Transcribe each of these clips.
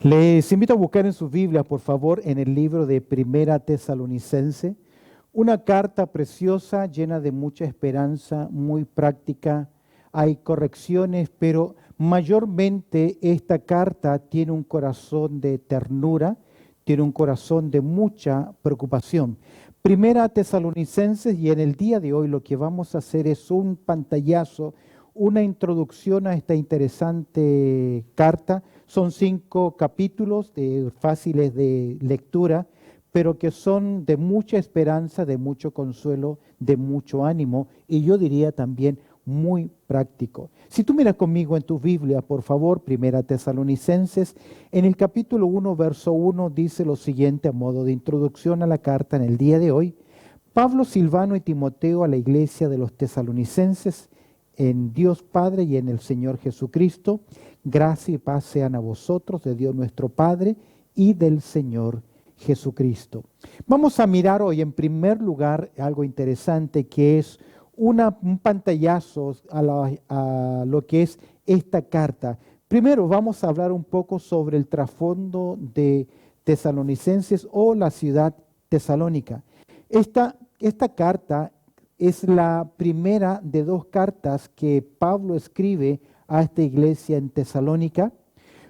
Les invito a buscar en sus Biblias, por favor, en el libro de Primera Tesalonicense, una carta preciosa, llena de mucha esperanza, muy práctica. Hay correcciones, pero mayormente esta carta tiene un corazón de ternura, tiene un corazón de mucha preocupación. Primera Tesalonicenses, y en el día de hoy lo que vamos a hacer es un pantallazo, una introducción a esta interesante carta. Son 5 capítulos fáciles de lectura, pero que son de mucha esperanza, de mucho consuelo, de mucho ánimo y yo diría también muy práctico. Si tú miras conmigo en tu Biblia, por favor, Primera Tesalonicenses, en el capítulo 1, verso 1, dice lo siguiente a modo de introducción a la carta en el día de hoy. Pablo, Silvano y Timoteo a la iglesia de los tesalonicenses, en Dios Padre y en el Señor Jesucristo, gracia y paz sean a vosotros, de Dios nuestro Padre y del Señor Jesucristo. Vamos a mirar hoy en primer lugar algo interesante que es un pantallazo a lo que es esta carta. Primero vamos a hablar un poco sobre el trasfondo de Tesalonicenses o la ciudad tesalónica. Esta carta es la primera de 2 cartas que Pablo escribe a esta iglesia en Tesalónica,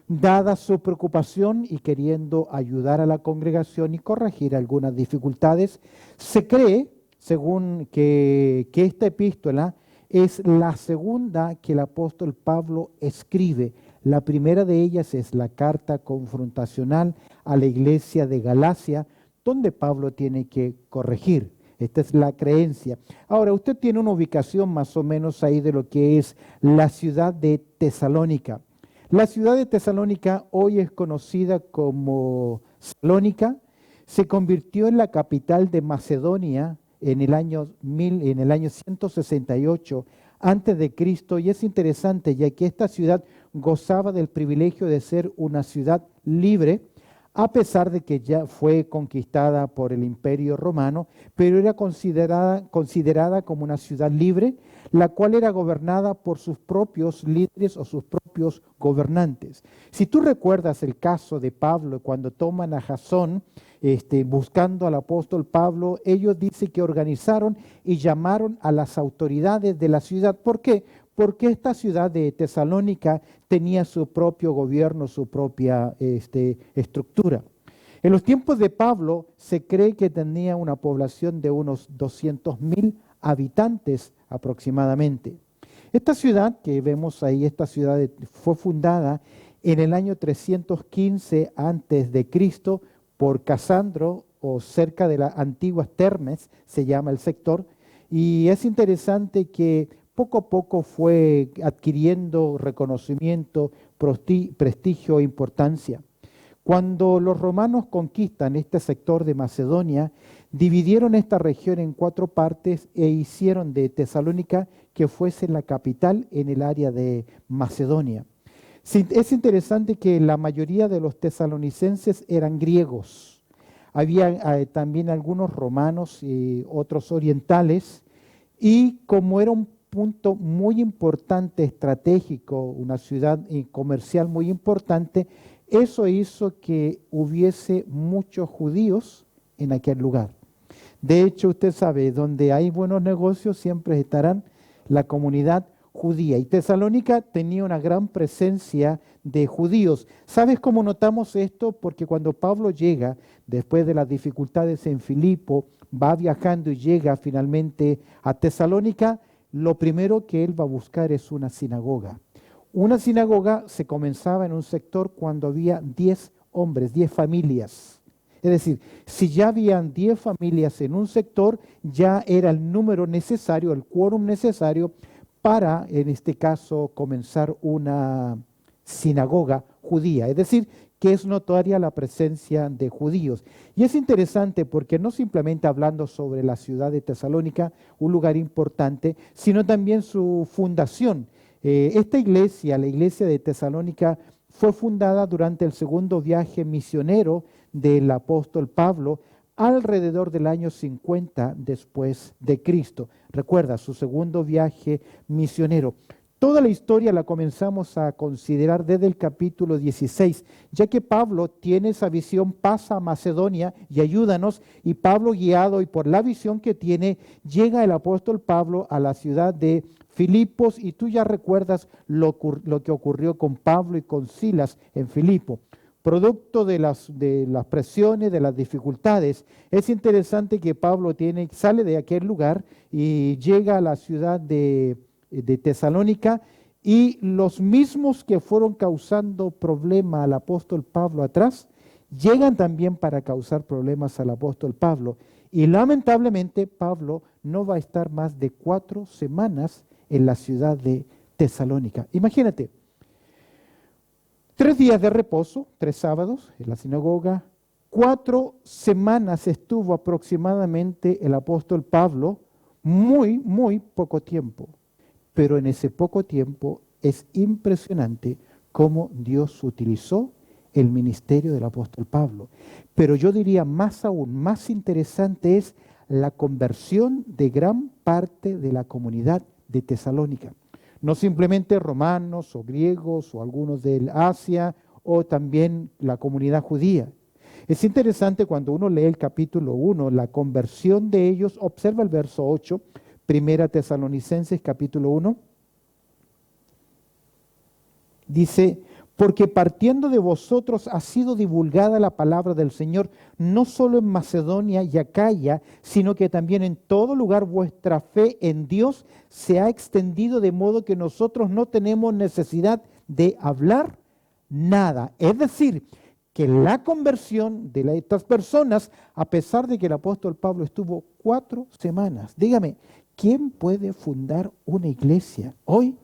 dada su preocupación y queriendo ayudar a la congregación y corregir algunas dificultades. Se cree, según que esta epístola es la segunda que el apóstol Pablo escribe. La primera de ellas es la carta confrontacional a la iglesia de Galacia, donde Pablo tiene que corregir. Esta es la creencia. Ahora, usted tiene una ubicación más o menos ahí de lo que es la ciudad de Tesalónica. La ciudad de Tesalónica hoy es conocida como Salónica. Se convirtió en la capital de Macedonia en el año 168 antes de Cristo, y es interesante ya que esta ciudad gozaba del privilegio de ser una ciudad libre, a pesar de que ya fue conquistada por el Imperio Romano, pero era considerada como una ciudad libre, la cual era gobernada por sus propios líderes o sus propios gobernantes. Si tú recuerdas el caso de Pablo, cuando toman a Jasón, buscando al apóstol Pablo, ellos dicen que organizaron y llamaron a las autoridades de la ciudad. ¿Por qué? Porque esta ciudad de Tesalónica tenía su propio gobierno, su propia estructura. En los tiempos de Pablo se cree que tenía una población de unos 200,000 habitantes aproximadamente. Esta ciudad que vemos ahí, fue fundada en el año 315 antes de Cristo por Casandro, o cerca de las antiguas Termes, se llama el sector, y es interesante que poco a poco fue adquiriendo reconocimiento, prestigio e importancia. Cuando los romanos conquistan este sector de Macedonia, dividieron esta región en 4 partes e hicieron de Tesalónica que fuese la capital en el área de Macedonia. Es interesante que la mayoría de los tesalonicenses eran griegos. Había también algunos romanos y otros orientales, y como era un punto muy importante, estratégico, una ciudad comercial muy importante, eso hizo que hubiese muchos judíos en aquel lugar. De hecho, usted sabe, donde hay buenos negocios siempre estarán la comunidad judía. Y Tesalónica tenía una gran presencia de judíos. ¿Sabes cómo notamos esto? Porque cuando Pablo llega, después de las dificultades en Filipo, va viajando y llega finalmente a Tesalónica, lo primero que él va a buscar es una sinagoga. Una sinagoga se comenzaba en un sector cuando había 10 hombres, 10 familias. Es decir, si ya habían 10 familias en un sector, ya era el número necesario, el quórum necesario para, en este caso, comenzar una sinagoga judía. Es decir, que es notoria la presencia de judíos. Y es interesante porque no simplemente hablando sobre la ciudad de Tesalónica, un lugar importante, sino también su fundación. Esta iglesia, la iglesia de Tesalónica, fue fundada durante el segundo viaje misionero del apóstol Pablo, alrededor del año 50 después de Cristo. Recuerda, su segundo viaje misionero. Toda la historia la comenzamos a considerar desde el capítulo 16, ya que Pablo tiene esa visión, pasa a Macedonia y ayúdanos, y Pablo, guiado y por la visión que tiene, llega el apóstol Pablo a la ciudad de Filipos, y tú ya recuerdas lo que ocurrió con Pablo y con Silas en Filipo. Producto de las presiones, de las dificultades, es interesante que Pablo sale de aquel lugar y llega a la ciudad de Tesalónica, y los mismos que fueron causando problema al apóstol Pablo atrás, llegan también para causar problemas al apóstol Pablo. Y lamentablemente Pablo no va a estar más de 4 semanas en la ciudad de Tesalónica. Imagínate, 3 días de reposo, 3 sábados en la sinagoga, 4 semanas estuvo aproximadamente el apóstol Pablo, muy poco tiempo. Pero en ese poco tiempo es impresionante cómo Dios utilizó el ministerio del apóstol Pablo. Pero yo diría más aún, más interesante es la conversión de gran parte de la comunidad de Tesalónica. No simplemente romanos o griegos o algunos de Asia o también la comunidad judía. Es interesante cuando uno lee el capítulo 1, la conversión de ellos. Observa el verso 8, Primera Tesalonicenses capítulo 1. Dice, porque partiendo de vosotros ha sido divulgada la palabra del Señor, no solo en Macedonia y Acaya, sino que también en todo lugar vuestra fe en Dios se ha extendido, de modo que nosotros no tenemos necesidad de hablar nada. Es decir, que la conversión de estas personas, a pesar de que el apóstol Pablo estuvo 4 semanas, dígame, ¿quién puede fundar una iglesia hoy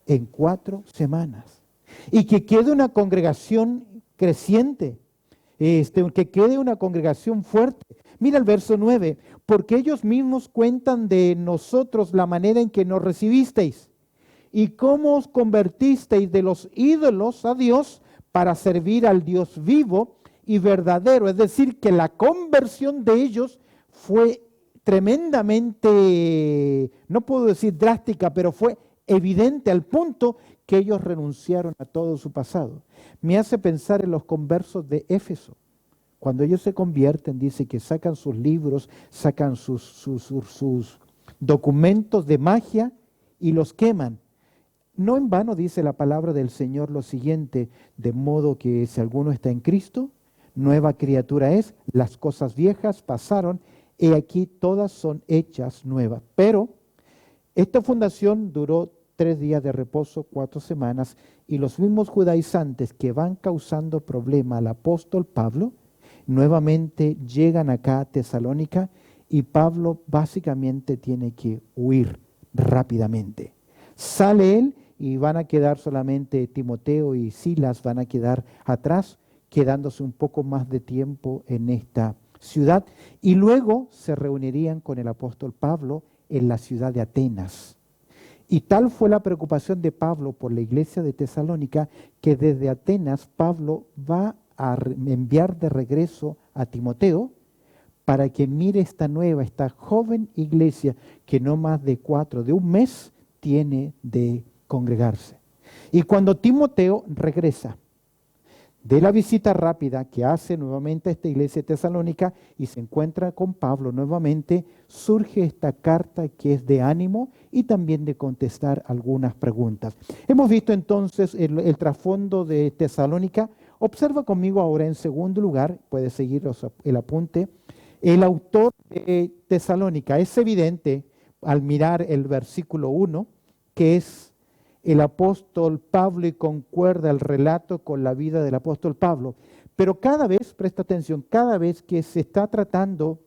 en 4 semanas? Y que quede una congregación creciente, que quede una congregación fuerte. Mira el verso 9, porque ellos mismos cuentan de nosotros la manera en que nos recibisteis y cómo os convertisteis de los ídolos a Dios para servir al Dios vivo y verdadero. Es decir, que la conversión de ellos fue tremendamente, no puedo decir drástica, pero fue evidente al punto que ellos renunciaron a todo su pasado. Me hace pensar en los conversos de Éfeso. Cuando ellos se convierten, dice que sacan sus libros, sacan sus documentos de magia y los queman. No en vano dice la palabra del Señor lo siguiente, de modo que si alguno está en Cristo, nueva criatura es, las cosas viejas pasaron, y aquí todas son hechas nuevas. Pero esta fundación duró 3 días de reposo, 4 semanas, y los mismos judaizantes que van causando problema al apóstol Pablo, nuevamente llegan acá a Tesalónica, y Pablo básicamente tiene que huir rápidamente. Sale él y van a quedar solamente Timoteo y Silas, van a quedar atrás, quedándose un poco más de tiempo en esta ciudad, y luego se reunirían con el apóstol Pablo en la ciudad de Atenas. Y tal fue la preocupación de Pablo por la iglesia de Tesalónica, que desde Atenas Pablo va a enviar de regreso a Timoteo para que mire esta joven iglesia que no más de 4, de un mes, tiene de congregarse. Y cuando Timoteo regresa de la visita rápida que hace nuevamente a esta iglesia de Tesalónica y se encuentra con Pablo nuevamente, surge esta carta que es de ánimo y también de contestar algunas preguntas. Hemos visto entonces el trasfondo de Tesalónica. Observa conmigo ahora en segundo lugar, puedes seguir el apunte, el autor de Tesalónica. Es evidente al mirar el versículo 1 que es el apóstol Pablo, y concuerda el relato con la vida del apóstol Pablo. Pero cada vez, presta atención, cada vez que se está tratando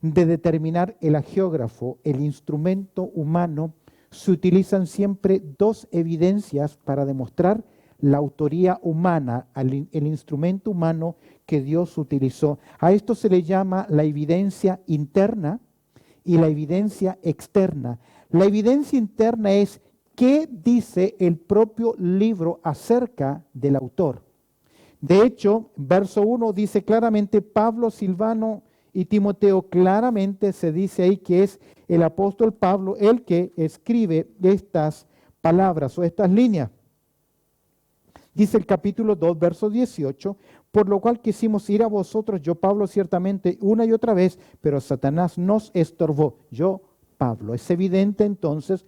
de determinar el agiógrafo, el instrumento humano, se utilizan siempre 2 evidencias para demostrar la autoría humana, el instrumento humano que Dios utilizó. A esto se le llama la evidencia interna y la evidencia externa. La evidencia interna es ¿qué dice el propio libro acerca del autor? De hecho, verso 1 dice claramente Pablo, Silvano y Timoteo. Claramente se dice ahí que es el apóstol Pablo el que escribe estas palabras o estas líneas. Dice el capítulo 2, verso 18, por lo cual quisimos ir a vosotros, yo Pablo ciertamente una y otra vez, pero Satanás nos estorbó. Yo Pablo. Es evidente entonces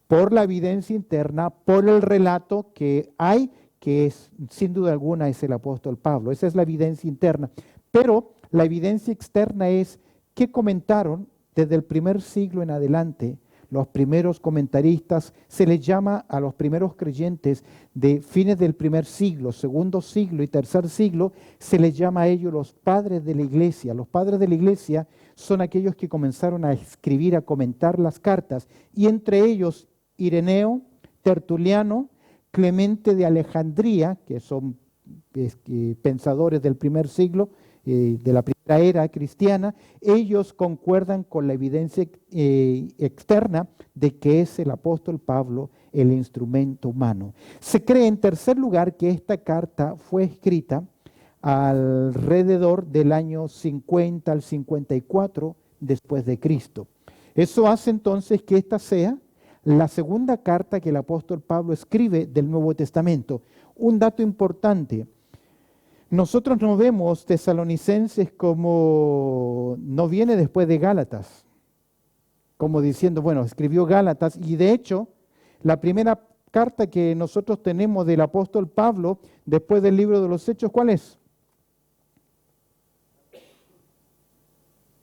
por la evidencia interna, por el relato que hay, que es sin duda alguna es el apóstol Pablo. Esa es la evidencia interna. Pero la evidencia externa es que comentaron desde el primer siglo en adelante. Los primeros comentaristas, se les llama a los primeros creyentes de fines del primer siglo, segundo siglo y tercer siglo, se les llama a ellos los padres de la iglesia. Los padres de la iglesia son aquellos que comenzaron a escribir, a comentar las cartas, y entre ellos Ireneo, Tertuliano, Clemente de Alejandría, que son pensadores del primer siglo, de la primera era cristiana. Ellos concuerdan con la evidencia externa de que es el apóstol Pablo el instrumento humano. Se cree en tercer lugar que esta carta fue escrita alrededor del año 50 al 54 después de Cristo. Eso hace entonces que esta sea la segunda carta que el apóstol Pablo escribe del Nuevo Testamento. Un dato importante: nosotros no vemos Tesalonicenses como, no viene después de Gálatas, como diciendo, bueno, escribió Gálatas, y de hecho, la primera carta que nosotros tenemos del apóstol Pablo, después del libro de los Hechos, ¿cuál es?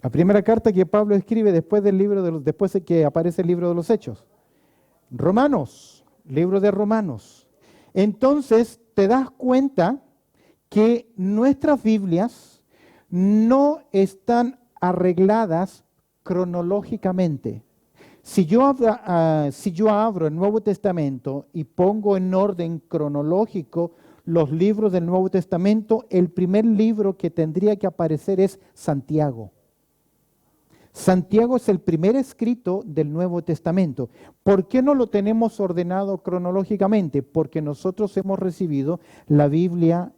La primera carta que Pablo escribe después después de que aparece el libro de los Hechos. Romanos, libro de Romanos. Entonces, te das cuenta que nuestras Biblias no están arregladas cronológicamente. Si yo abro el Nuevo Testamento y pongo en orden cronológico los libros del Nuevo Testamento, el primer libro que tendría que aparecer es Santiago. Santiago es el primer escrito del Nuevo Testamento. ¿Por qué no lo tenemos ordenado cronológicamente? Porque nosotros hemos recibido la Biblia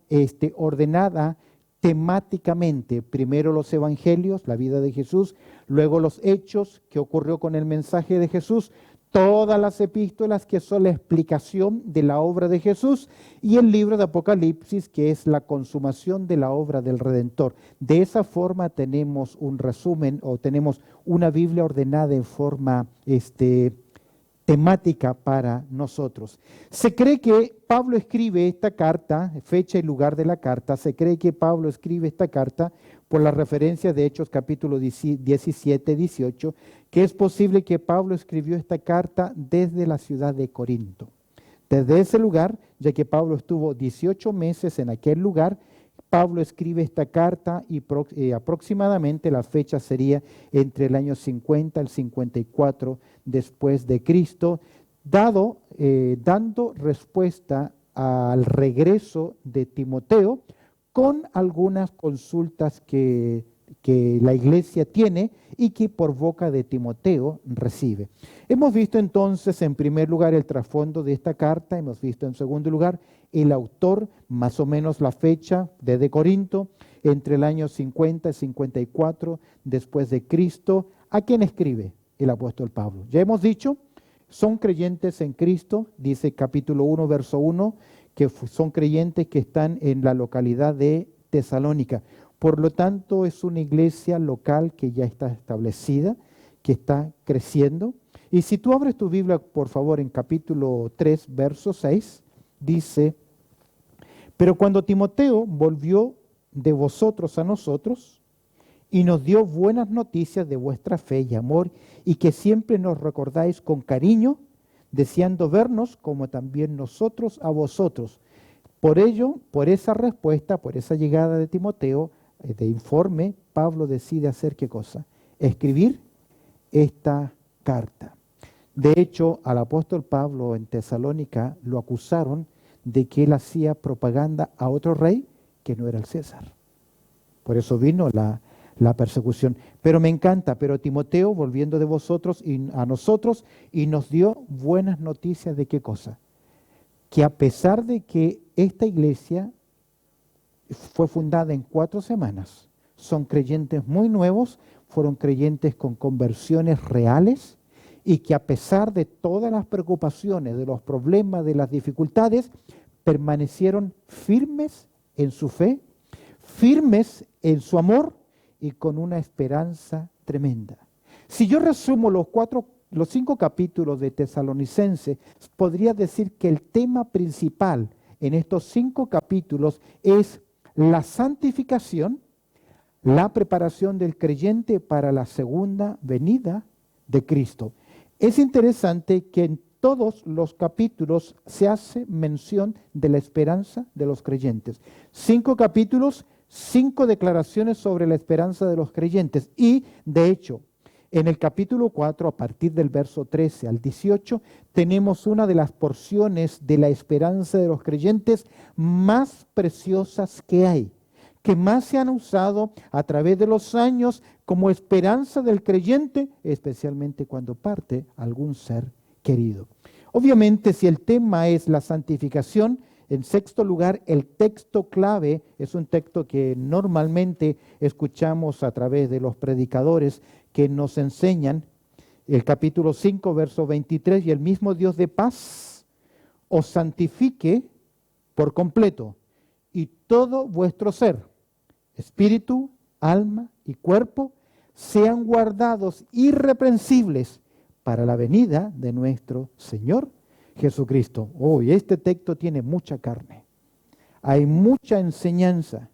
ordenada temáticamente. Primero los evangelios, la vida de Jesús, luego los hechos, que ocurrió con el mensaje de Jesús, todas las epístolas, que son la explicación de la obra de Jesús, y el libro de Apocalipsis, que es la consumación de la obra del Redentor. De esa forma tenemos un resumen, o tenemos una Biblia ordenada en forma temática para nosotros. Se cree que Pablo escribe esta carta, fecha y lugar de la carta, se cree que Pablo escribe esta carta por las referencias de Hechos capítulo 17, 18, que es posible que Pablo escribió esta carta desde la ciudad de Corinto. Desde ese lugar, ya que Pablo estuvo 18 meses en aquel lugar, Pablo escribe esta carta y aproximadamente la fecha sería entre el año 50 al 54 después de Cristo, dando respuesta al regreso de Timoteo con algunas consultas que la iglesia tiene y que por boca de Timoteo recibe. Hemos visto entonces en primer lugar el trasfondo de esta carta, hemos visto en segundo lugar el autor, más o menos la fecha desde Corinto, entre el año 50 y 54 después de Cristo. ¿A quién escribe el apóstol Pablo? Ya hemos dicho, son creyentes en Cristo, dice capítulo 1, verso 1, que son creyentes que están en la localidad de Tesalónica. Por lo tanto, es una iglesia local que ya está establecida, que está creciendo. Y si tú abres tu Biblia, por favor, en capítulo 3, verso 6, dice: pero cuando Timoteo volvió de vosotros a nosotros y nos dio buenas noticias de vuestra fe y amor, y que siempre nos recordáis con cariño, deseando vernos como también nosotros a vosotros. Por ello, por esa respuesta, por esa llegada de Timoteo, de informe, Pablo decide hacer ¿qué cosa? Escribir esta carta. De hecho, al apóstol Pablo en Tesalónica lo acusaron de que él hacía propaganda a otro rey que no era el César. Por eso vino la persecución. Pero me encanta, pero Timoteo, volviendo de vosotros y a nosotros, y nos dio buenas noticias de ¿qué cosa? Que a pesar de que esta iglesia fue fundada en 4 semanas, son creyentes muy nuevos, fueron creyentes con conversiones reales, y que a pesar de todas las preocupaciones, de los problemas, de las dificultades, permanecieron firmes en su fe, firmes en su amor y con una esperanza tremenda. Si yo resumo los 5 capítulos de Tesalonicenses, podría decir que el tema principal en estos 5 capítulos es la santificación, la preparación del creyente para la segunda venida de Cristo. Es interesante que en todos los capítulos se hace mención de la esperanza de los creyentes. 5 capítulos, 5 declaraciones sobre la esperanza de los creyentes. Y, de hecho, en el capítulo 4, a partir del verso 13 al 18, tenemos una de las porciones de la esperanza de los creyentes más preciosas que hay, que más se han usado a través de los años como esperanza del creyente, especialmente cuando parte algún ser querido. Obviamente, si el tema es la santificación, en sexto lugar, el texto clave es un texto que normalmente escuchamos a través de los predicadores que nos enseñan, el capítulo 5, verso 23, y el mismo Dios de paz os santifique por completo, y todo vuestro ser, espíritu, alma y cuerpo, sean guardados irreprensibles para la venida de nuestro Señor Jesucristo. Y este texto tiene mucha carne. Hay mucha enseñanza.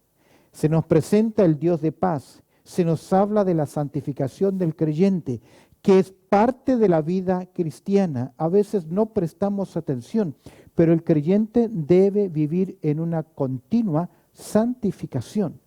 Se nos presenta el Dios de paz. Se nos habla de la santificación del creyente, que es parte de la vida cristiana. A veces no prestamos atención, pero el creyente debe vivir en una continua santificación.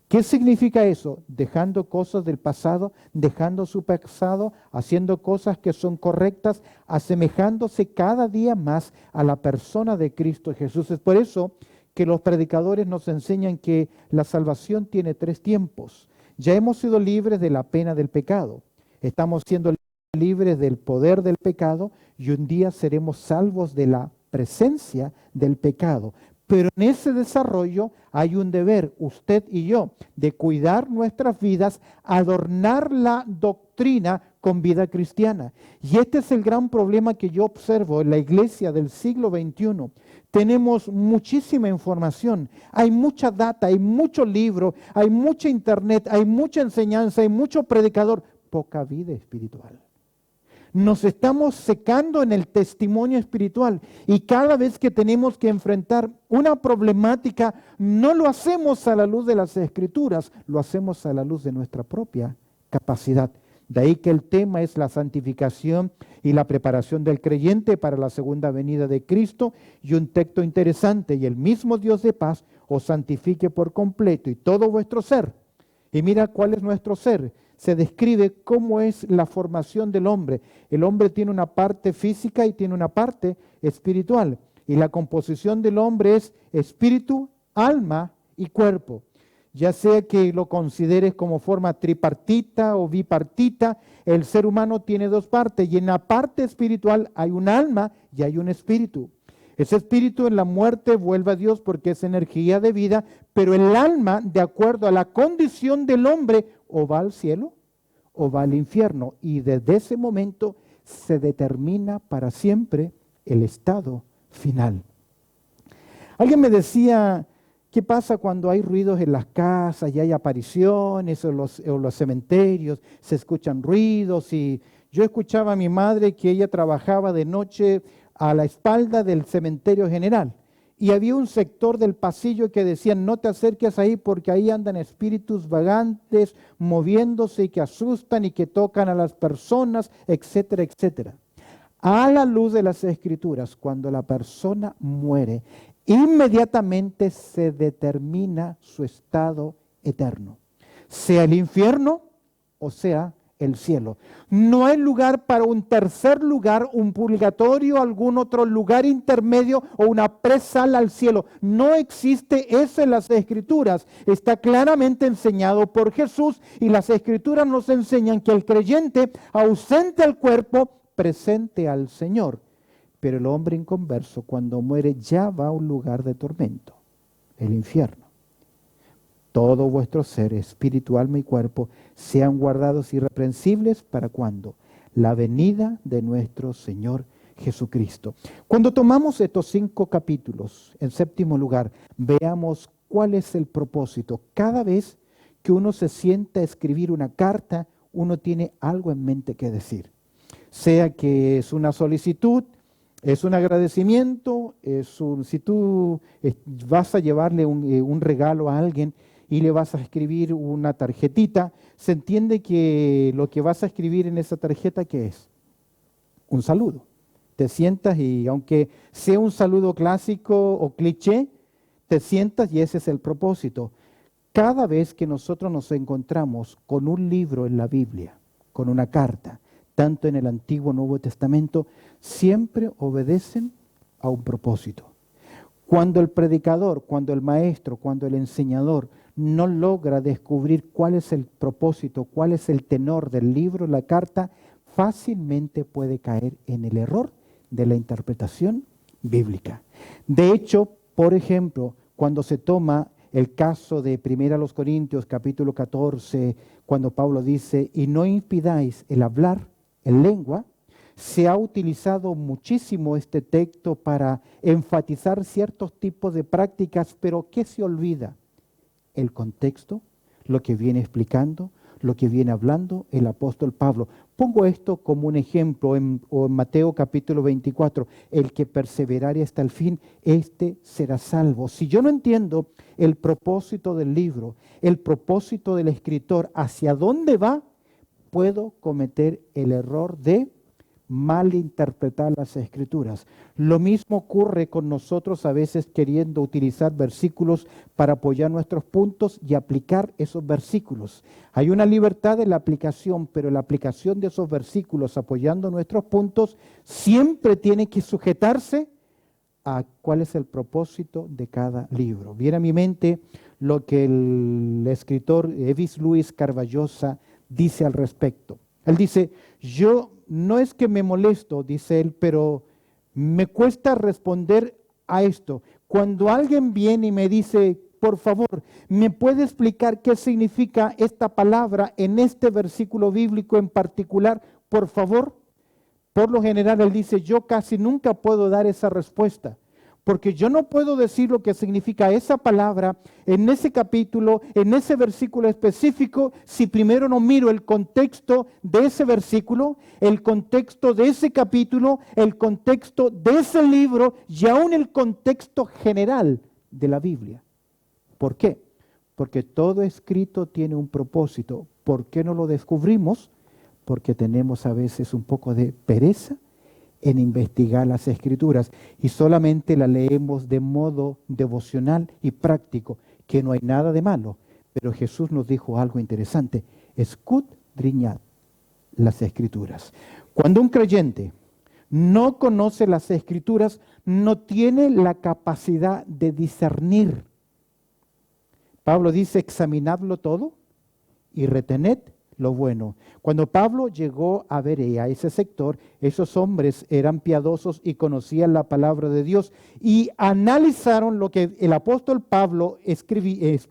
¿Qué significa eso? Dejando cosas del pasado, dejando su pasado, haciendo cosas que son correctas, asemejándose cada día más a la persona de Cristo Jesús. Es por eso que los predicadores nos enseñan que la salvación tiene 3 tiempos. Ya hemos sido libres de la pena del pecado. Estamos siendo libres del poder del pecado y un día seremos salvos de la presencia del pecado. Pero en ese desarrollo hay un deber, usted y yo, de cuidar nuestras vidas, adornar la doctrina con vida cristiana. Y este es el gran problema que yo observo en la iglesia del siglo XXI. Tenemos muchísima información, hay mucha data, hay mucho libro, hay mucha internet, hay mucha enseñanza, hay mucho predicador, poca vida espiritual. Nos estamos secando en el testimonio espiritual y cada vez que tenemos que enfrentar una problemática, no lo hacemos a la luz de las Escrituras, lo hacemos a la luz de nuestra propia capacidad. De ahí que el tema es la santificación y la preparación del creyente para la segunda venida de Cristo, y un texto interesante: y el mismo Dios de paz os santifique por completo y todo vuestro ser. Y mira cuál es nuestro ser. Se describe cómo es la formación del hombre. El hombre tiene una parte física y tiene una parte espiritual. Y la composición del hombre es espíritu, alma y cuerpo. Ya sea que lo consideres como forma tripartita o bipartita, el ser humano tiene 2 partes. Y en la parte espiritual hay un alma y hay un espíritu. Ese espíritu en la muerte vuelve a Dios porque es energía de vida, pero el alma, de acuerdo a la condición del hombre, o va al cielo o va al infierno. Y desde ese momento se determina para siempre el estado final. Alguien me decía, ¿qué pasa cuando hay ruidos en las casas y hay apariciones o los cementerios? Se escuchan ruidos. Y yo escuchaba a mi madre que ella trabajaba de noche a la espalda del cementerio general. Y había un sector del pasillo que decían: no te acerques ahí porque ahí andan espíritus vagantes, moviéndose y que asustan y que tocan a las personas, etcétera, etcétera. A la luz de las Escrituras, cuando la persona muere, inmediatamente se determina su estado eterno, sea el infierno o sea el cielo. No hay lugar para un tercer lugar, un purgatorio, algún otro lugar intermedio o una presala al cielo. No existe eso en las Escrituras. Está claramente enseñado por Jesús, y las Escrituras nos enseñan que el creyente, ausente al cuerpo, presente al Señor. Pero el hombre inconverso, cuando muere, ya va a un lugar de tormento, el infierno. Todo vuestro ser, espíritu, alma y cuerpo, sean guardados irreprensibles para cuando la venida de nuestro Señor Jesucristo. Cuando tomamos estos 5 capítulos, en séptimo lugar, veamos cuál es el propósito. Cada vez que uno se sienta a escribir una carta, uno tiene algo en mente que decir. Sea que es una solicitud, es un agradecimiento, si tú vas a llevarle un regalo a alguien y le vas a escribir una tarjetita, se entiende que lo que vas a escribir en esa tarjeta, ¿qué es? Un saludo. Te sientas y aunque sea un saludo clásico o cliché, te sientas y ese es el propósito. Cada vez que nosotros nos encontramos con un libro en la Biblia, con una carta, tanto en el Antiguo como Nuevo Testamento, siempre obedecen a un propósito. Cuando el predicador, cuando el maestro, cuando el enseñador no logra descubrir cuál es el propósito, cuál es el tenor del libro, la carta, fácilmente puede caer en el error de la interpretación bíblica. De hecho, por ejemplo, cuando se toma el caso de 1 Corintios capítulo 14, cuando Pablo dice, y no impidáis el hablar en lengua, se ha utilizado muchísimo este texto para enfatizar ciertos tipos de prácticas, pero ¿qué se olvida? El contexto, lo que viene explicando, lo que viene hablando el apóstol Pablo. Pongo esto como un ejemplo en Mateo capítulo 24, el que perseverare hasta el fin, este será salvo. Si yo no entiendo el propósito del libro, el propósito del escritor, hacia dónde va, puedo cometer el error de malinterpretar las Escrituras. Lo mismo ocurre con nosotros a veces queriendo utilizar versículos para apoyar nuestros puntos y aplicar esos versículos. Hay una libertad en la aplicación, pero la aplicación de esos versículos apoyando nuestros puntos siempre tiene que sujetarse a cuál es el propósito de cada libro. Viene a mi mente lo que el escritor Evis Luis Carvallosa dice al respecto. Él dice, yo no es que me molesto, dice él, pero me cuesta responder a esto. Cuando alguien viene y me dice, por favor, ¿me puede explicar qué significa esta palabra en este versículo bíblico en particular? Por favor. Por lo general, él dice, yo casi nunca puedo dar esa respuesta. Porque yo no puedo decir lo que significa esa palabra en ese capítulo, en ese versículo específico, si primero no miro el contexto de ese versículo, el contexto de ese capítulo, el contexto de ese libro y aún el contexto general de la Biblia. ¿Por qué? Porque todo escrito tiene un propósito. ¿Por qué no lo descubrimos? Porque tenemos a veces un poco de pereza en investigar las Escrituras y solamente la leemos de modo devocional y práctico, que no hay nada de malo. Pero Jesús nos dijo algo interesante, escudriñad las Escrituras. Cuando un creyente no conoce las Escrituras, no tiene la capacidad de discernir. Pablo dice, examinadlo todo y retened lo bueno. Cuando Pablo llegó a Berea, ese sector, esos hombres eran piadosos y conocían la palabra de Dios y analizaron lo que el apóstol Pablo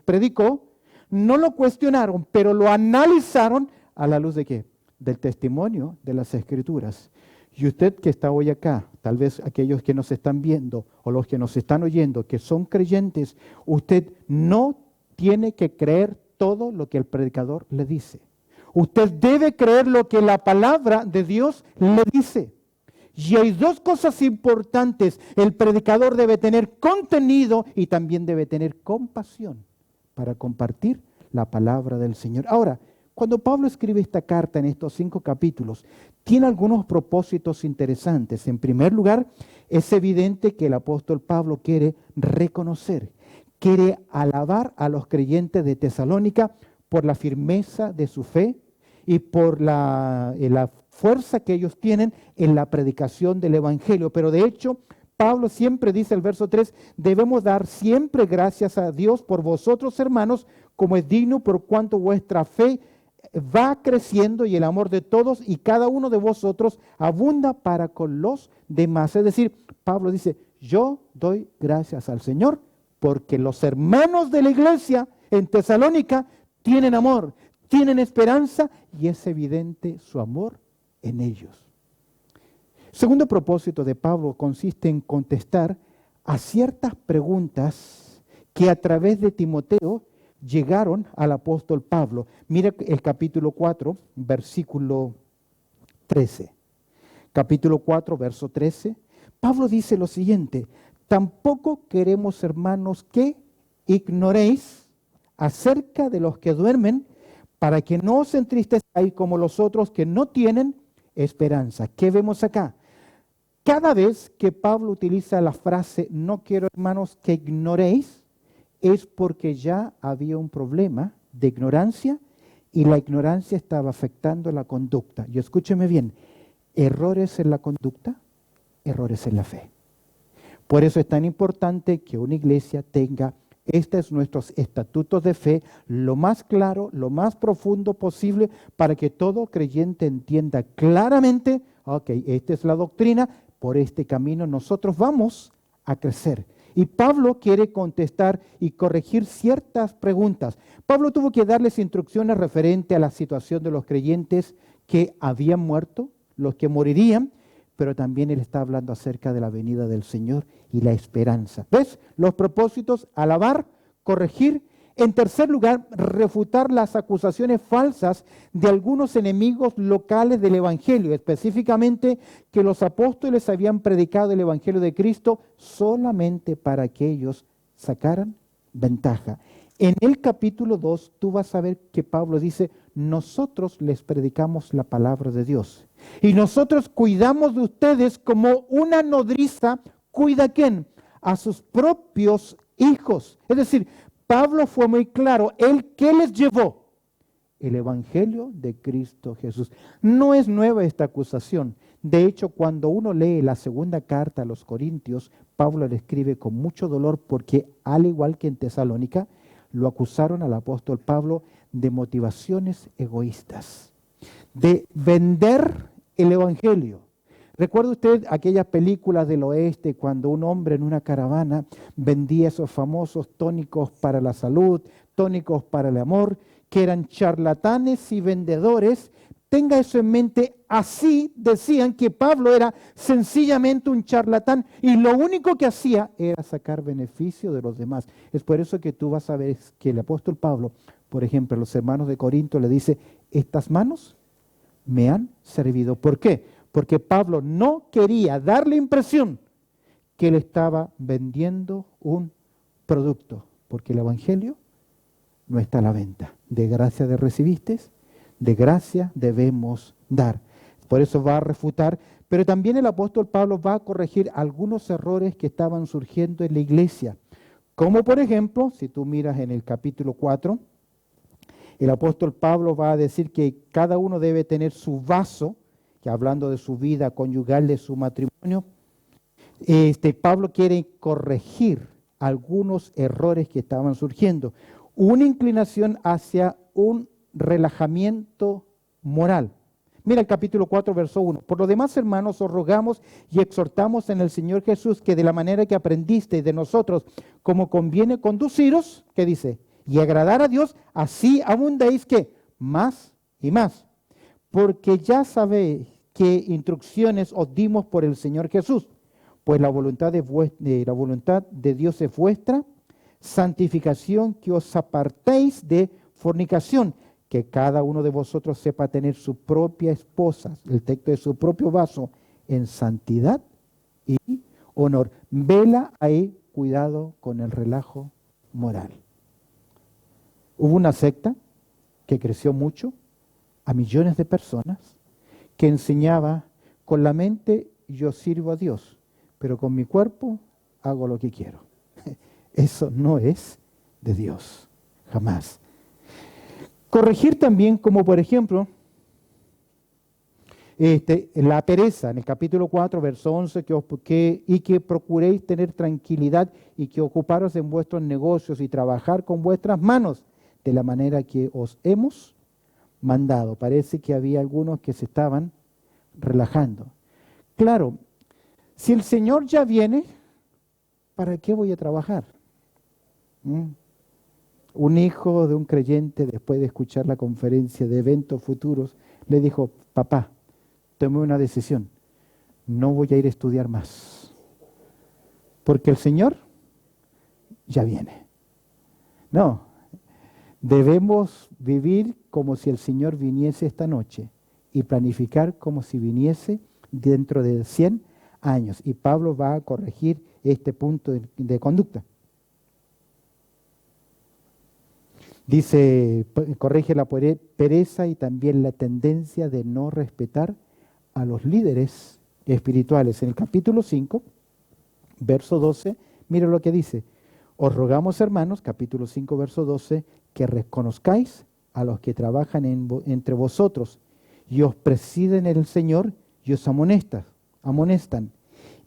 predicó, no lo cuestionaron, pero lo analizaron a la luz de ¿qué? Del testimonio de las Escrituras. Y usted que está hoy acá, tal vez aquellos que nos están viendo o los que nos están oyendo, que son creyentes, usted no tiene que creer todo lo que el predicador le dice. Usted debe creer lo que la palabra de Dios le dice. Y hay dos cosas importantes. El predicador debe tener contenido y también debe tener compasión para compartir la palabra del Señor. Ahora, cuando Pablo escribe esta carta en estos 5 capítulos, tiene algunos propósitos interesantes. En primer lugar, es evidente que el apóstol Pablo quiere reconocer, quiere alabar a los creyentes de Tesalónica por la firmeza de su fe y por la fuerza que ellos tienen en la predicación del Evangelio. Pero de hecho, Pablo siempre dice, el verso 3, debemos dar siempre gracias a Dios por vosotros, hermanos, como es digno, por cuanto vuestra fe va creciendo y el amor de todos y cada uno de vosotros abunda para con los demás. Es decir, Pablo dice, yo doy gracias al Señor porque los hermanos de la iglesia en Tesalónica tienen amor, tienen esperanza y es evidente su amor en ellos. Segundo propósito de Pablo consiste en contestar a ciertas preguntas que a través de Timoteo llegaron al apóstol Pablo. Mira el capítulo 4, versículo 13. Capítulo 4, verso 13. Pablo dice lo siguiente: tampoco queremos, hermanos, que ignoréis acerca de los que duermen, para que no os entristezcáis como los otros que no tienen esperanza. ¿Qué vemos acá? Cada vez que Pablo utiliza la frase no quiero, hermanos, que ignoréis, es porque ya había un problema de ignorancia y la ignorancia estaba afectando la conducta. Y escúcheme bien, errores en la conducta, errores en la fe. Por eso es tan importante que una iglesia tenga estos nuestros estatutos de fe lo más claro, lo más profundo posible, para que todo creyente entienda claramente, ok, esta es la doctrina, por este camino nosotros vamos a crecer. Y Pablo quiere contestar y corregir ciertas preguntas. Pablo tuvo que darles instrucciones referente a la situación de los creyentes que habían muerto, los que morirían, pero también él está hablando acerca de la venida del Señor y la esperanza. ¿Ves? Los propósitos: alabar, corregir. En tercer lugar, refutar las acusaciones falsas de algunos enemigos locales del Evangelio, específicamente que los apóstoles habían predicado el Evangelio de Cristo solamente para que ellos sacaran ventaja. En el capítulo 2 tú vas a ver que Pablo dice: nosotros les predicamos la palabra de Dios y nosotros cuidamos de ustedes como una nodriza cuida ¿a quién? A sus propios hijos. Es decir, Pablo fue muy claro. ¿Él qué les llevó? El Evangelio de Cristo Jesús. No es nueva esta acusación. De hecho, cuando uno lee la segunda carta a los Corintios, Pablo le escribe con mucho dolor porque, al igual que en Tesalónica, lo acusaron al apóstol Pablo de motivaciones egoístas, de vender el Evangelio. ¿Recuerda usted aquellas películas del oeste cuando un hombre en una caravana vendía esos famosos tónicos para la salud, tónicos para el amor, que eran charlatanes y vendedores? Tenga eso en mente. Así decían que Pablo era sencillamente un charlatán y lo único que hacía era sacar beneficio de los demás. Es por eso que tú vas a ver que el apóstol Pablo, por ejemplo, a los hermanos de Corinto le dice: estas manos me han servido. ¿Por qué? Porque Pablo no quería dar la impresión que él estaba vendiendo un producto, porque el Evangelio no está a la venta. De gracia de recibiste, de gracia debemos dar. Por eso va a refutar, pero también el apóstol Pablo va a corregir algunos errores que estaban surgiendo en la iglesia. Como por ejemplo, si tú miras en el capítulo 4, el apóstol Pablo va a decir que cada uno debe tener su vaso, que hablando de su vida conyugal, de su matrimonio. Pablo quiere corregir algunos errores que estaban surgiendo. Una inclinación hacia un relajamiento moral. Mira el capítulo 4, verso 1. Por lo demás, hermanos, os rogamos y exhortamos en el Señor Jesús que de la manera que aprendisteis de nosotros, como conviene conduciros, ¿qué dice? Y agradar a Dios, así abundéis, ¿qué? Más y más. Porque ya sabéis qué instrucciones os dimos por el Señor Jesús. Pues la voluntad de Dios es vuestra santificación, que os apartéis de fornicación, que cada uno de vosotros sepa tener su propia esposa, el texto de su propio vaso, en santidad y honor. Vela ahí, cuidado con el relajo moral. Hubo una secta que creció mucho, a millones de personas, que enseñaba: con la mente yo sirvo a Dios, pero con mi cuerpo hago lo que quiero. Eso no es de Dios, jamás. Corregir también, como por ejemplo, la pereza, en el capítulo 4, verso 11, y que procuréis tener tranquilidad y que ocuparos en vuestros negocios y trabajar con vuestras manos, de la manera que os hemos mandado. Parece que había algunos que se estaban relajando. Claro, si el Señor ya viene, ¿para qué voy a trabajar? Un hijo de un creyente, después de escuchar la conferencia de eventos futuros, le dijo: papá, tomé una decisión. No voy a ir a estudiar más. Porque el Señor ya viene. No, debemos vivir como si el Señor viniese esta noche y planificar como si viniese dentro de 100 años. Y Pablo va a corregir este punto de conducta. Dice, corrige la pereza y también la tendencia de no respetar a los líderes espirituales. En el capítulo 5, verso 12, mira lo que dice. Os rogamos, hermanos, capítulo 5, verso 12, que reconozcáis a los que trabajan entre vosotros y os presiden el Señor y os amonestan,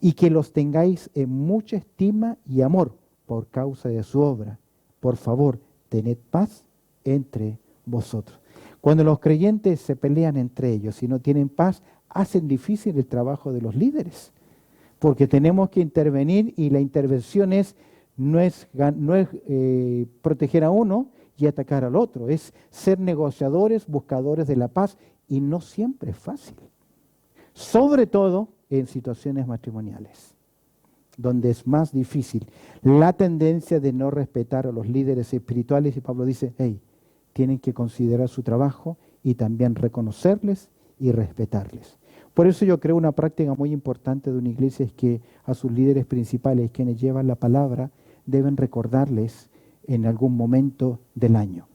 y que los tengáis en mucha estima y amor por causa de su obra. Por favor, tened paz entre vosotros. Cuando los creyentes se pelean entre ellos y no tienen paz, hacen difícil el trabajo de los líderes, porque tenemos que intervenir y la intervención no es proteger a uno y atacar al otro, es ser negociadores, buscadores de la paz, y no siempre es fácil, sobre todo en situaciones matrimoniales, donde es más difícil. La tendencia de no respetar a los líderes espirituales, y Pablo dice, hey, tienen que considerar su trabajo y también reconocerles y respetarles. Por eso yo creo una práctica muy importante de una iglesia es que a sus líderes principales, quienes llevan la palabra, deben recordarles en algún momento del año.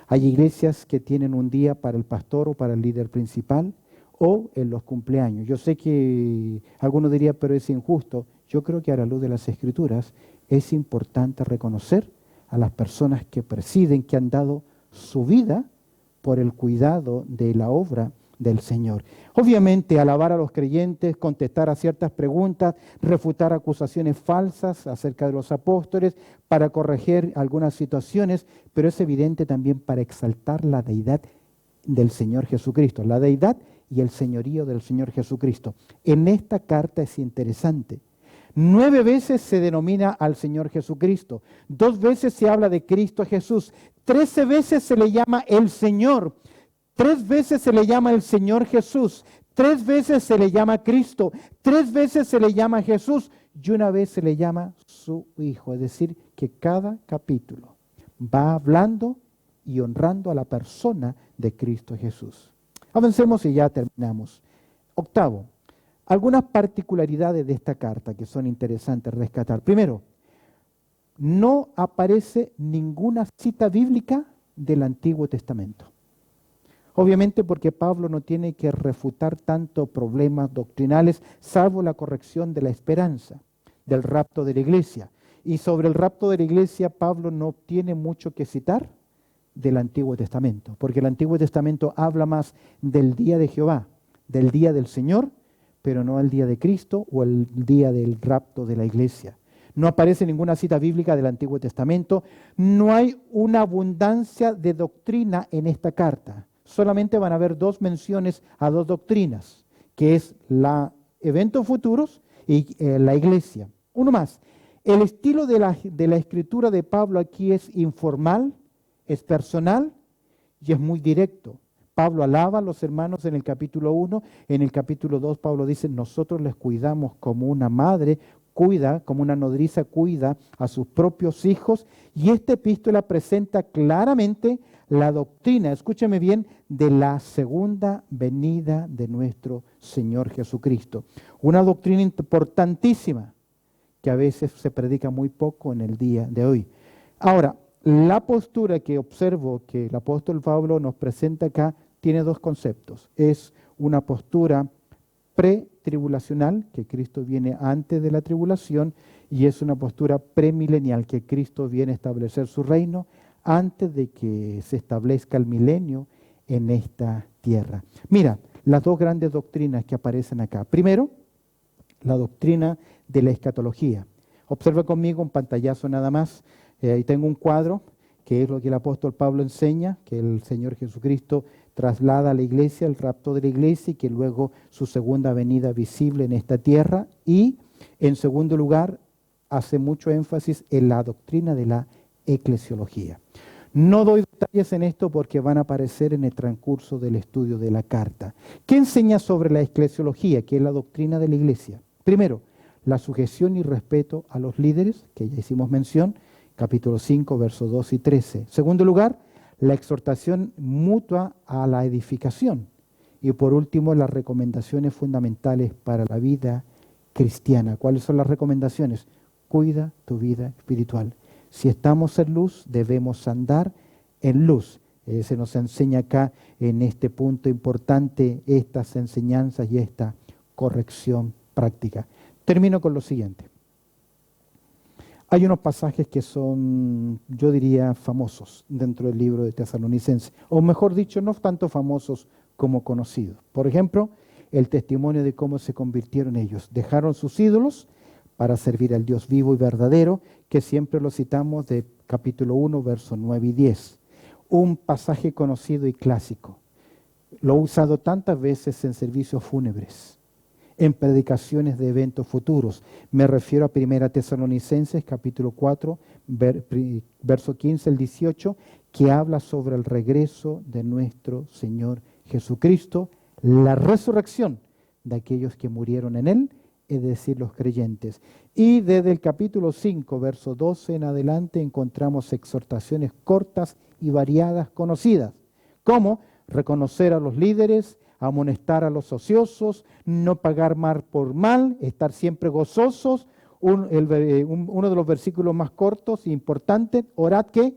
Hay iglesias que tienen un día para el pastor o para el líder principal, o en los cumpleaños. Yo sé que algunos dirían, pero es injusto. Yo creo que a la luz de las Escrituras es importante reconocer a las personas que presiden, que han dado su vida por el cuidado de la obra del Señor. Obviamente, alabar a los creyentes, contestar a ciertas preguntas, refutar acusaciones falsas acerca de los apóstoles, para corregir algunas situaciones, pero es evidente también para exaltar la deidad del Señor Jesucristo, la deidad y el señorío del Señor Jesucristo. En esta carta es interesante. 9 veces se denomina al Señor Jesucristo, 2 veces se habla de Cristo Jesús, 13 veces se le llama el Señor, 3 veces se le llama el Señor Jesús, 3 veces se le llama Cristo, 3 veces se le llama Jesús y 1 vez se le llama su Hijo. Es decir, que cada capítulo va hablando y honrando a la persona de Cristo Jesús. Avancemos y ya terminamos. 8, algunas particularidades de esta carta que son interesantes rescatar. Primero, no aparece ninguna cita bíblica del Antiguo Testamento. Obviamente porque Pablo no tiene que refutar tantos problemas doctrinales, salvo la corrección de la esperanza, del rapto de la iglesia. Y sobre el rapto de la iglesia, Pablo no tiene mucho que citar del Antiguo Testamento, porque el Antiguo Testamento habla más del día de Jehová, del día del Señor, pero no el día de Cristo o el día del rapto de la iglesia. No aparece ninguna cita bíblica del Antiguo Testamento, no hay una abundancia de doctrina en esta carta. Solamente van a haber 2 menciones a 2 doctrinas, que es los eventos futuros y la iglesia. Uno más, el estilo de la escritura de Pablo aquí es informal, es personal y es muy directo. Pablo alaba a los hermanos en el capítulo 1, en el capítulo 2 Pablo dice, nosotros les cuidamos como una madre cuida, como una nodriza cuida a sus propios hijos, y esta epístola presenta claramente la doctrina, escúchame bien, de la segunda venida de nuestro Señor Jesucristo. Una doctrina importantísima que a veces se predica muy poco en el día de hoy. Ahora, la postura que observo que el apóstol Pablo nos presenta acá tiene 2 conceptos. Es una postura pretribulacional, que Cristo viene antes de la tribulación, y es una postura premilenial, que Cristo viene a establecer su reino antes de que se establezca el milenio en esta tierra. Mira, las 2 grandes doctrinas que aparecen acá. Primero, la doctrina de la escatología. Observa conmigo un pantallazo nada más. Ahí tengo un cuadro, que es lo que el apóstol Pablo enseña, que el Señor Jesucristo traslada a la iglesia, el rapto de la iglesia, y que luego su segunda venida visible en esta tierra. Y, en segundo lugar, hace mucho énfasis en la doctrina de la eclesiología. No doy detalles en esto porque van a aparecer en el transcurso del estudio de la carta. ¿Qué enseña sobre la eclesiología, que es la doctrina de la iglesia? Primero, la sujeción y respeto a los líderes, que ya hicimos mención, capítulo 5, versos 2 y 13. Segundo lugar, la exhortación mutua a la edificación. Y por último, las recomendaciones fundamentales para la vida cristiana. ¿Cuáles son las recomendaciones? Cuida tu vida espiritual. Si estamos en luz, debemos andar en luz. Se nos enseña acá en este punto importante estas enseñanzas y esta corrección práctica. Termino con lo siguiente. Hay unos pasajes que son, yo diría, famosos dentro del libro de Tesalonicenses, o mejor dicho, no tanto famosos como conocidos. Por ejemplo, el testimonio de cómo se convirtieron ellos. Dejaron sus ídolos para servir al Dios vivo y verdadero, que siempre lo citamos de capítulo 1, versos 9 y 10. Un pasaje conocido y clásico. Lo he usado tantas veces en servicios fúnebres, en predicaciones de eventos futuros. Me refiero a 1 Tesalonicenses, capítulo 4, verso 15 al 18, que habla sobre el regreso de nuestro Señor Jesucristo, la resurrección de aquellos que murieron en Él, es decir, los creyentes. Y desde el capítulo 5, verso 12 en adelante, encontramos exhortaciones cortas y variadas conocidas, como reconocer a los líderes, amonestar a los ociosos, no pagar mal por mal, estar siempre gozosos. Uno de los versículos más cortos e importantes, orad que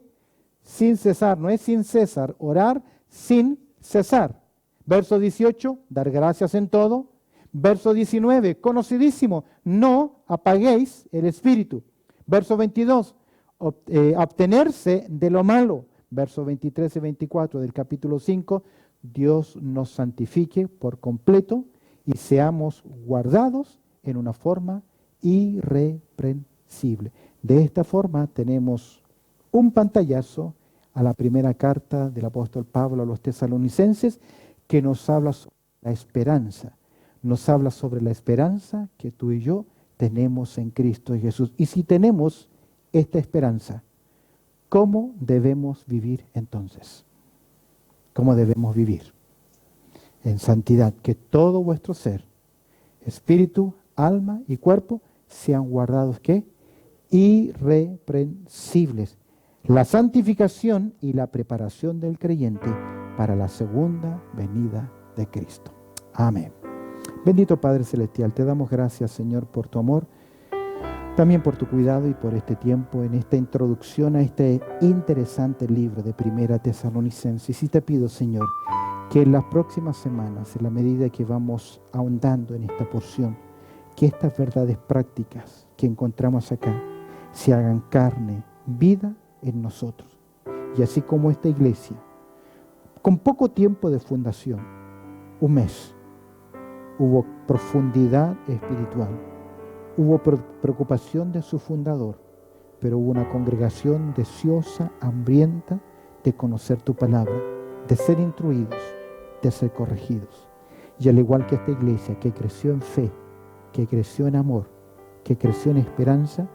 sin cesar, no es sin cesar, orar sin cesar. Verso 18, dar gracias en todo. Verso 19, conocidísimo, no apaguéis el espíritu. Verso 22, abstenerse de lo malo. Verso 23 y 24 del capítulo 5, Dios nos santifique por completo y seamos guardados en una forma irreprensible. De esta forma tenemos un pantallazo a la primera carta del apóstol Pablo a los tesalonicenses, que nos habla sobre la esperanza. Nos habla sobre la esperanza que tú y yo tenemos en Cristo Jesús. Y si tenemos esta esperanza, ¿cómo debemos vivir entonces? ¿Cómo debemos vivir? En santidad, que todo vuestro ser, espíritu, alma y cuerpo, sean guardados, ¿qué? Irreprensibles. La santificación y la preparación del creyente para la segunda venida de Cristo. Amén. Bendito Padre Celestial, te damos gracias, Señor, por tu amor, también por tu cuidado y por este tiempo, en esta introducción a este interesante libro de 1 Tesalonicenses. Y te pido, Señor, que en las próximas semanas, en la medida que vamos ahondando en esta porción, que estas verdades prácticas que encontramos acá se hagan carne, vida en nosotros. Y así como esta iglesia, con poco tiempo de fundación, un mes, hubo profundidad espiritual, hubo preocupación de su fundador, pero hubo una congregación deseosa, hambrienta de conocer tu palabra, de ser instruidos, de ser corregidos. Y al igual que esta iglesia que creció en fe, que creció en amor, que creció en esperanza,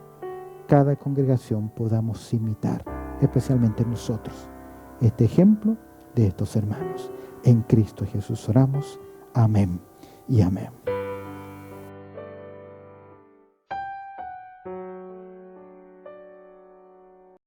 cada congregación podamos imitar, especialmente nosotros, este ejemplo de estos hermanos. En Cristo Jesús oramos. Amén y amén.